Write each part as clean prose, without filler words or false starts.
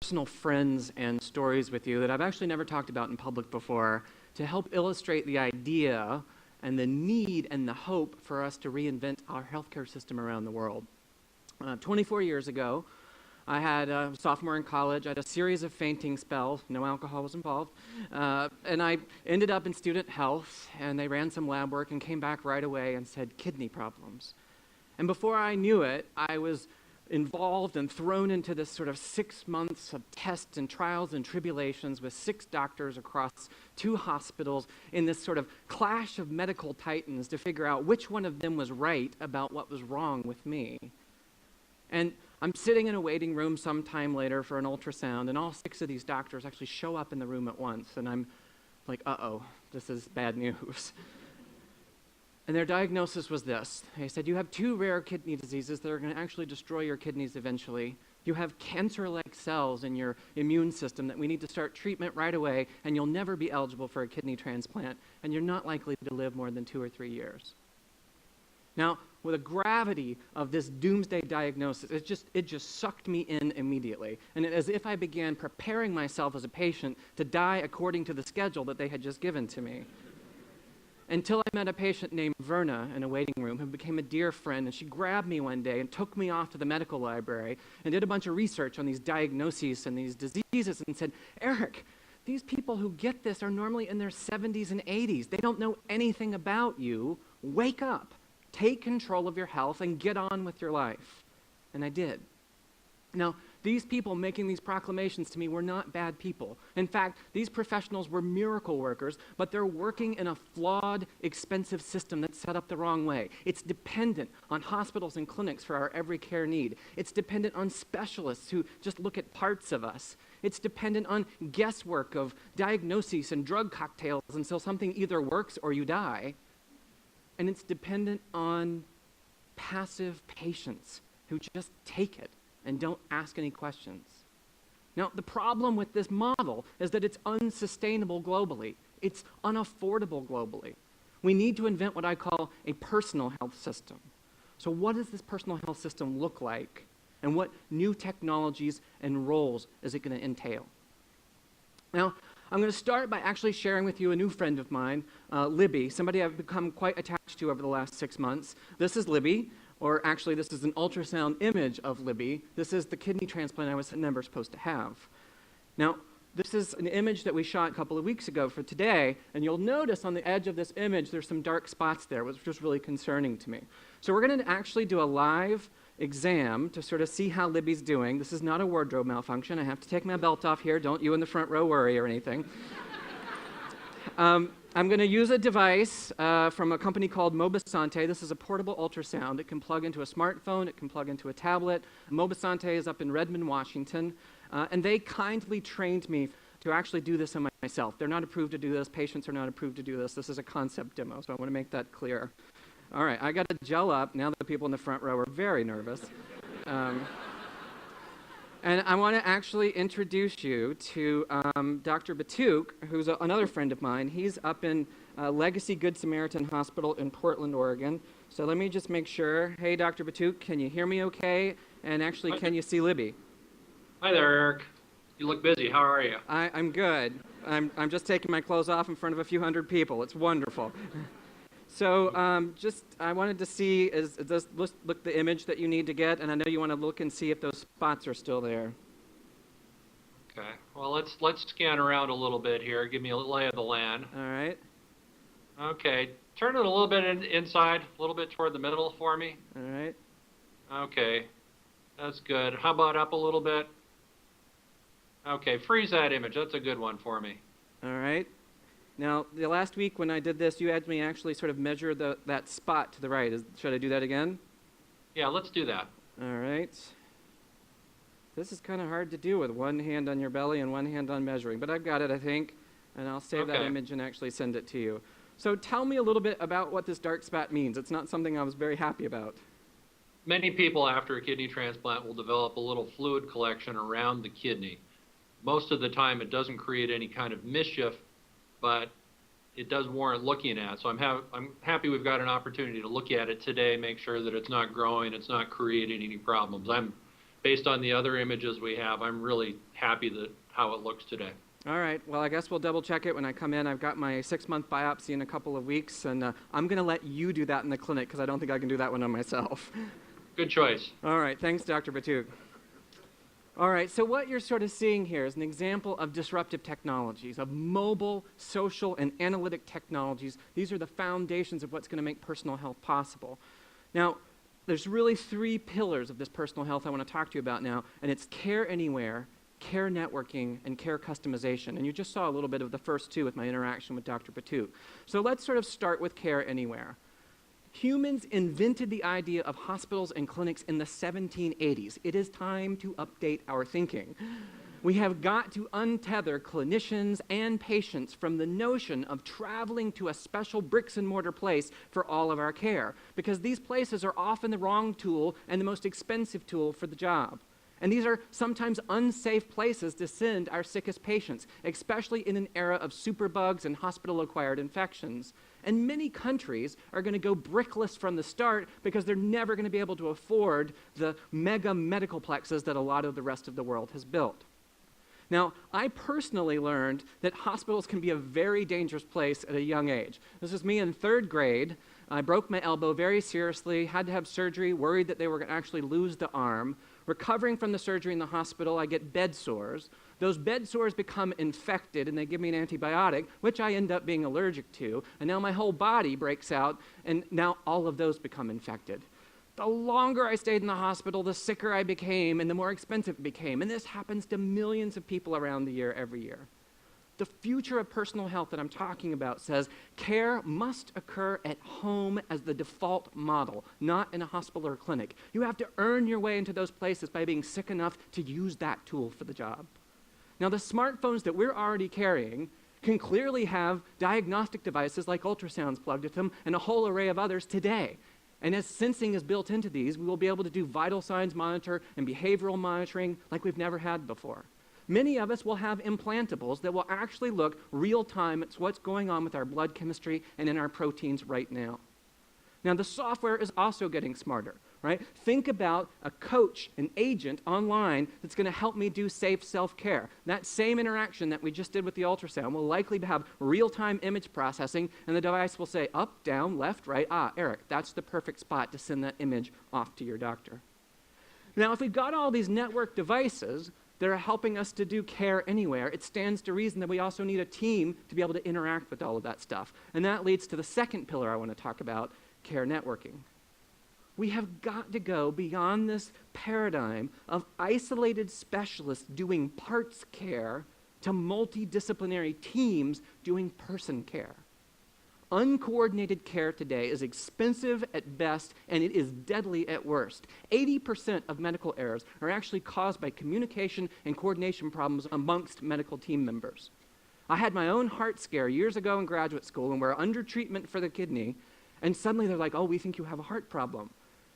personal friends and stories with you that I've actually never talked about in public before to help illustrate the idea and the need and the hope for us to reinvent our healthcare system around the world. 24 years ago, I had a sophomore in college. I had a series of fainting spells. No alcohol was involved. And I ended up in student health, and they ran some lab work and came back right away and said, kidney problems. And before I knew it, I was involved and thrown into this sort of 6 months of tests and trials and tribulations with 6 doctors across 2 hospitals in this sort of clash of medical titans to figure out which one of them was right about what was wrong with me. And I'm sitting in a waiting room sometime later for an ultrasound, and all 6 of these doctors actually show up in the room at once, and I'm like, uh-oh, this is bad news. And their diagnosis was this. They said, you have 2 rare kidney diseases that are going to actually destroy your kidneys eventually. You have cancer-like cells in your immune system that we need to start treatment right away, and you'll never be eligible for a kidney transplant, and you're not likely to live more than 2 or 3 years. Now, with the gravity of this doomsday diagnosis, it just sucked me in immediately. And as if I began preparing myself as a patient to die according to the schedule that they had just given to me. Until I met a patient named Verna in a waiting room who became a dear friend, and she grabbed me one day and took me off to the medical library and did a bunch of research on these diagnoses and these diseases and said, Eric, these people who get this are normally in their 70s and 80s. They don't know anything about you. Wake up. Take control of your health and get on with your life. And I did. Now, these people making these proclamations to me were not bad people. In fact, these professionals were miracle workers, but they're working in a flawed, expensive system that's set up the wrong way. It's dependent on hospitals and clinics for our every care need. It's dependent on specialists who just look at parts of us. It's dependent on guesswork of diagnoses and drug cocktails until something either works or you die. And it's dependent on passive patients who just take it and don't ask any questions. Now, the problem with this model is that it's unsustainable globally. It's unaffordable globally. We need to invent what I call a personal health system. So what does this personal health system look like? And what new technologies and roles is it going to entail? Now, I'm going to start by actually sharing with you a new friend of mine, Libby, somebody I've become quite attached to over the last 6 months. This is Libby, or actually this is an ultrasound image of Libby. This is the kidney transplant I was never supposed to have. Now, this is an image that we shot a couple of weeks ago for today, and you'll notice on the edge of this image there's some dark spots there, which was really concerning to me. So we're going to actually do a live exam to sort of see how Libby's doing. This is not a wardrobe malfunction. I have to take my belt off here. Don't you in the front row worry or anything. I'm going to use a device from a company called Mobisante. This is a portable ultrasound. It can plug into a smartphone. It can plug into a tablet. Mobisante is up in Redmond, Washington. And they kindly trained me to actually do this on myself. They're not approved to do this. Patients are not approved to do this. This is a concept demo, so I want to make that clear. All right, I got to gel up. Now the people in the front row are very nervous. And I want to actually introduce you to Dr. Batuk, who's another friend of mine. He's up in Legacy Good Samaritan Hospital in Portland, Oregon. So let me just make sure. Hey, Dr. Batuk, can you hear me okay? And actually, can you see Libby? Hi there, Eric. You look busy. How are you? I'm good. I'm just taking my clothes off in front of a few hundred people. It's wonderful. So I wanted to see, does this look the image that you need to get? And I know you want to look and see if those spots are still there. Okay. Well, let's scan around a little bit here. Give me a lay of the land. All right. Okay. Turn it a little bit inside, a little bit toward the middle for me. All right. Okay. That's good. How about up a little bit? Okay. Freeze that image. That's a good one for me. All right. Now, the last week when I did this, you had me actually sort of measure that spot to the right. Should I do that again? Yeah, let's do that. All right. This is kind of hard to do with one hand on your belly and one hand on measuring, but I've got it, I think, and I'll save that image and actually send it to you. So tell me a little bit about what this dark spot means. It's not something I was very happy about. Many people after a kidney transplant will develop a little fluid collection around the kidney. Most of the time it doesn't create any kind of mischief, but it does warrant looking at. So I'm happy we've got an opportunity to look at it today, make sure that it's not growing, it's not creating any problems. I'm based on the other images we have, I'm really happy that how it looks today. All right, well, I guess we'll double check it when I come in. I've got my 6-month biopsy in a couple of weeks, and I'm going to let you do that in the clinic because I don't think I can do that one on myself. Good choice. All right, thanks, Dr. Batuk. All right, so what you're sort of seeing here is an example of disruptive technologies, of mobile, social, and analytic technologies. These are the foundations of what's going to make personal health possible. Now, there's really 3 pillars of this personal health I want to talk to you about now, and it's care anywhere, care networking, and care customization. And you just saw a little bit of the first 2 with my interaction with Dr. Batuk. So let's sort of start with care anywhere. Humans invented the idea of hospitals and clinics in the 1780s. It is time to update our thinking. We have got to untether clinicians and patients from the notion of traveling to a special bricks and mortar place for all of our care, because these places are often the wrong tool and the most expensive tool for the job. And these are sometimes unsafe places to send our sickest patients, especially in an era of superbugs and hospital-acquired infections. And many countries are going to go brickless from the start because they're never going to be able to afford the mega medical plexes that a lot of the rest of the world has built. Now, I personally learned that hospitals can be a very dangerous place at a young age. This was me in 3rd grade. I broke my elbow very seriously, had to have surgery, worried that they were going to actually lose the arm. Recovering from the surgery in the hospital, I get bed sores. Those bed sores become infected, and they give me an antibiotic, which I end up being allergic to. And now my whole body breaks out, and now all of those become infected. The longer I stayed in the hospital, the sicker I became, and the more expensive it became. And this happens to millions of people around the year every year. The future of personal health that I'm talking about says care must occur at home as the default model, not in a hospital or clinic. You have to earn your way into those places by being sick enough to use that tool for the job. Now, the smartphones that we're already carrying can clearly have diagnostic devices like ultrasounds plugged into them and a whole array of others today. And as sensing is built into these, we will be able to do vital signs monitor and behavioral monitoring like we've never had before. Many of us will have implantables that will actually look real time at what's going on with our blood chemistry and in our proteins right now. Now, the software is also getting smarter, right? Think about a coach, an agent online that's going to help me do safe self-care. That same interaction that we just did with the ultrasound will likely have real-time image processing, and the device will say up, down, left, right. Ah, Eric, that's the perfect spot to send that image off to your doctor. Now, if we've got all these network devices that are helping us to do care anywhere, it stands to reason that we also need a team to be able to interact with all of that stuff. And that leads to the second pillar I want to talk about, care networking. We have got to go beyond this paradigm of isolated specialists doing parts care to multidisciplinary teams doing person care. Uncoordinated care today is expensive at best, and it is deadly at worst. 80% of medical errors are actually caused by communication and coordination problems amongst medical team members. I had my own heart scare years ago in graduate school, and we're under treatment for the kidney, and suddenly they're like, oh, we think you have a heart problem.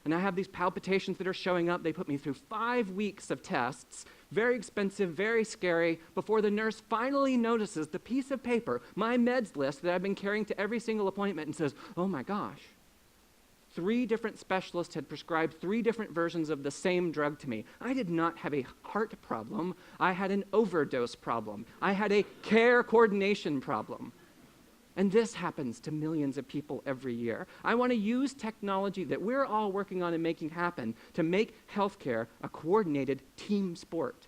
And I have these palpitations that are showing up. They put me through 5 weeks of tests, very expensive, very scary, before the nurse finally notices the piece of paper, my meds list that I've been carrying to every single appointment, and says, oh my gosh, 3 different specialists had prescribed 3 different versions of the same drug to me. I did not have a heart problem. I had an overdose problem. I had a care coordination problem. And this happens to millions of people every year. I want to use technology that we're all working on and making happen to make healthcare a coordinated team sport.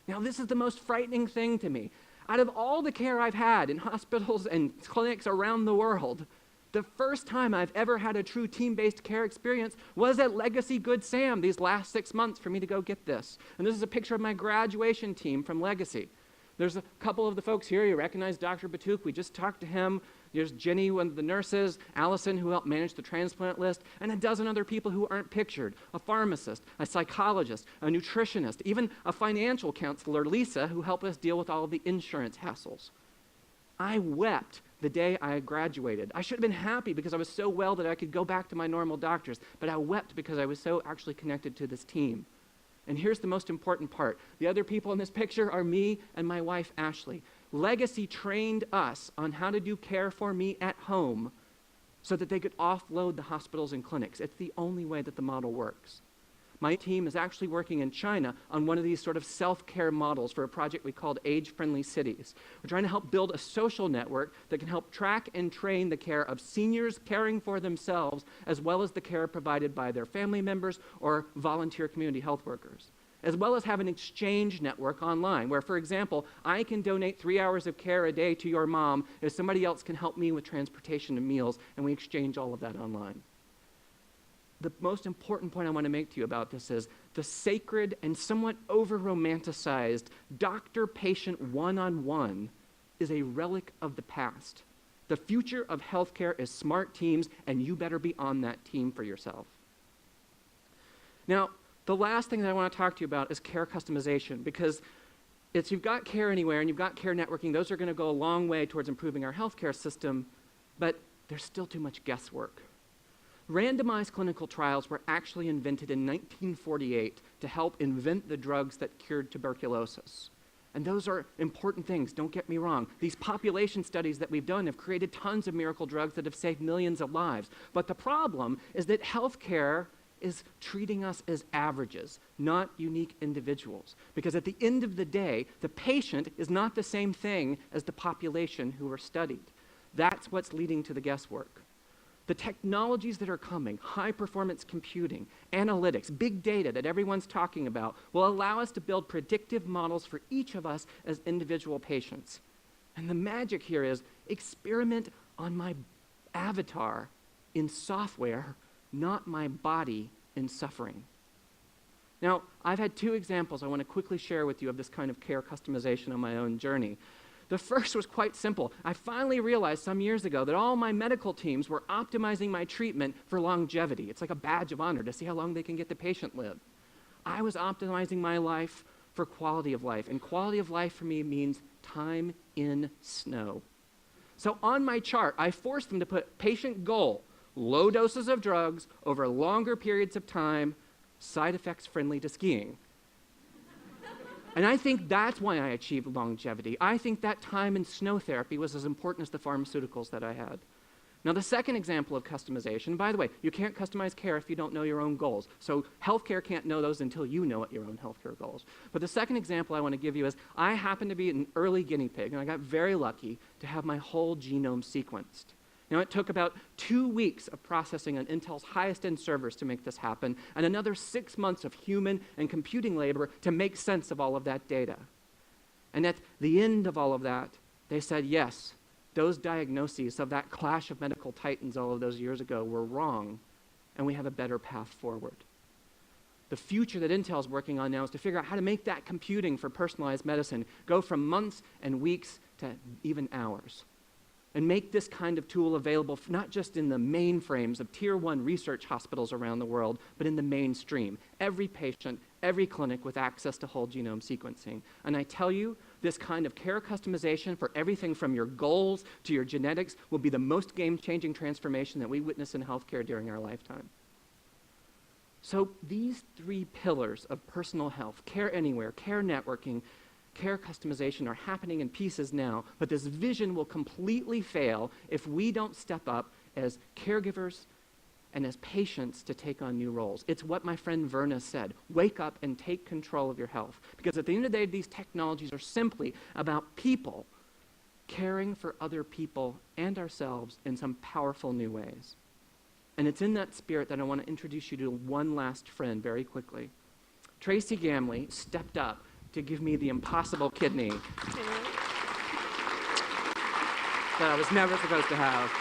Now, this is the most frightening thing to me. Out of all the care I've had in hospitals and clinics around the world, the first time I've ever had a true team-based care experience was at Legacy Good Sam these last 6 months for me to go get this. And this is a picture of my graduation team from Legacy. There's a couple of the folks here. You recognize Dr. Batuk. We just talked to him. There's Jenny, one of the nurses, Allison, who helped manage the transplant list, and a dozen other people who aren't pictured, a pharmacist, a psychologist, a nutritionist, even a financial counselor, Lisa, who helped us deal with all of the insurance hassles. I wept the day I graduated. I should have been happy because I was so well that I could go back to my normal doctors, but I wept because I was so actually connected to this team. And here's the most important part. The other people in this picture are me and my wife, Ashley. Legacy trained us on how to do care for me at home so that they could offload the hospitals and clinics. It's the only way that the model works. My team is actually working in China on one of these sort of self-care models for a project we called Age-Friendly Cities. We're trying to help build a social network that can help track and train the care of seniors caring for themselves, as well as the care provided by their family members or volunteer community health workers, as well as have an exchange network online where, for example, I can donate 3 hours of care a day to your mom if somebody else can help me with transportation and meals, and we exchange all of that online. The most important point I want to make to you about this is the sacred and somewhat over-romanticized doctor-patient one-on-one is a relic of the past. The future of healthcare is smart teams, and you better be on that team for yourself. Now, the last thing that I want to talk to you about is care customization, because you've got Care Anywhere and you've got care networking. Those are going to go a long way towards improving our healthcare system, but there's still too much guesswork. Randomized clinical trials were actually invented in 1948 to help invent the drugs that cured tuberculosis. And those are important things, don't get me wrong. These population studies that we've done have created tons of miracle drugs that have saved millions of lives. But the problem is that healthcare is treating us as averages, not unique individuals. Because at the end of the day, the patient is not the same thing as the population who are studied. That's what's leading to the guesswork. The technologies that are coming, high-performance computing, analytics, big data that everyone's talking about, will allow us to build predictive models for each of us as individual patients. And the magic here is experiment on my avatar in software, not my body in suffering. Now, I've had 2 examples I want to quickly share with you of this kind of care customization on my own journey. The first was quite simple. I finally realized some years ago that all my medical teams were optimizing my treatment for longevity. It's like a badge of honor to see how long they can get the patient live. I was optimizing my life for quality of life, and quality of life for me means time in snow. So on my chart, I forced them to put patient goal, low doses of drugs over longer periods of time, side effects friendly to skiing. And I think that's why I achieved longevity. I think that time in snow therapy was as important as the pharmaceuticals that I had. Now, the second example of customization, by the way, you can't customize care if you don't know your own goals. So healthcare can't know those until you know what your own healthcare goals. But the second example I want to give you is I happened to be an early guinea pig, and I got very lucky to have my whole genome sequenced. Now, it took about 2 weeks of processing on Intel's highest-end servers to make this happen, and another 6 months of human and computing labor to make sense of all of that data. And at the end of all of that, they said, yes, those diagnoses of that clash of medical titans all of those years ago were wrong, and we have a better path forward. The future that Intel's working on now is to figure out how to make that computing for personalized medicine go from months and weeks to even hours, and make this kind of tool available not just in the mainframes of tier 1 research hospitals around the world, but in the mainstream. Every patient, every clinic with access to whole genome sequencing. And I tell you, this kind of care customization for everything from your goals to your genetics will be the most game-changing transformation that we witness in healthcare during our lifetime. So these 3 pillars of personal health, Care Anywhere, care networking, care customization are happening in pieces now, but this vision will completely fail if we don't step up as caregivers and as patients to take on new roles. It's what my friend Verna said, wake up and take control of your health. Because at the end of the day, these technologies are simply about people caring for other people and ourselves in some powerful new ways. And it's in that spirit that I want to introduce you to one last friend very quickly. Tracy Gamley stepped up to give me the impossible kidney that I was never supposed to have.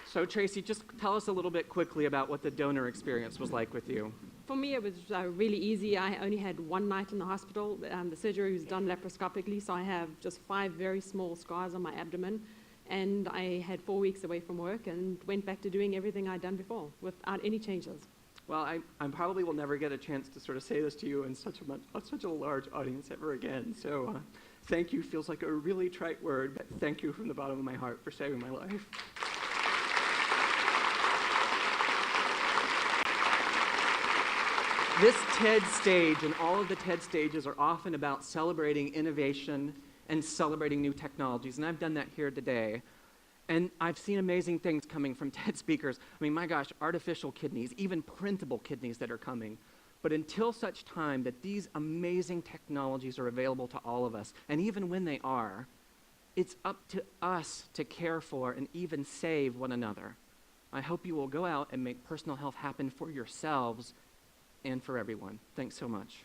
So Tracy, just tell us a little bit quickly about what the donor experience was like with you. For me, it was really easy. I only had 1 night in the hospital. The surgery was done laparoscopically, so I have just 5 very small scars on my abdomen. And I had 4 weeks away from work and went back to doing everything I'd done before without any changes. Well, I probably will never get a chance to sort of say this to you in such a large audience ever again. So thank you feels like a really trite word, but thank you from the bottom of my heart for saving my life. This TED stage and all of the TED stages are often about celebrating innovation and celebrating new technologies, and I've done that here today. And I've seen amazing things coming from TED speakers. I mean, my gosh, artificial kidneys, even printable kidneys that are coming. But until such time that these amazing technologies are available to all of us, and even when they are, it's up to us to care for and even save one another. I hope you will go out and make personal health happen for yourselves and for everyone. Thanks so much.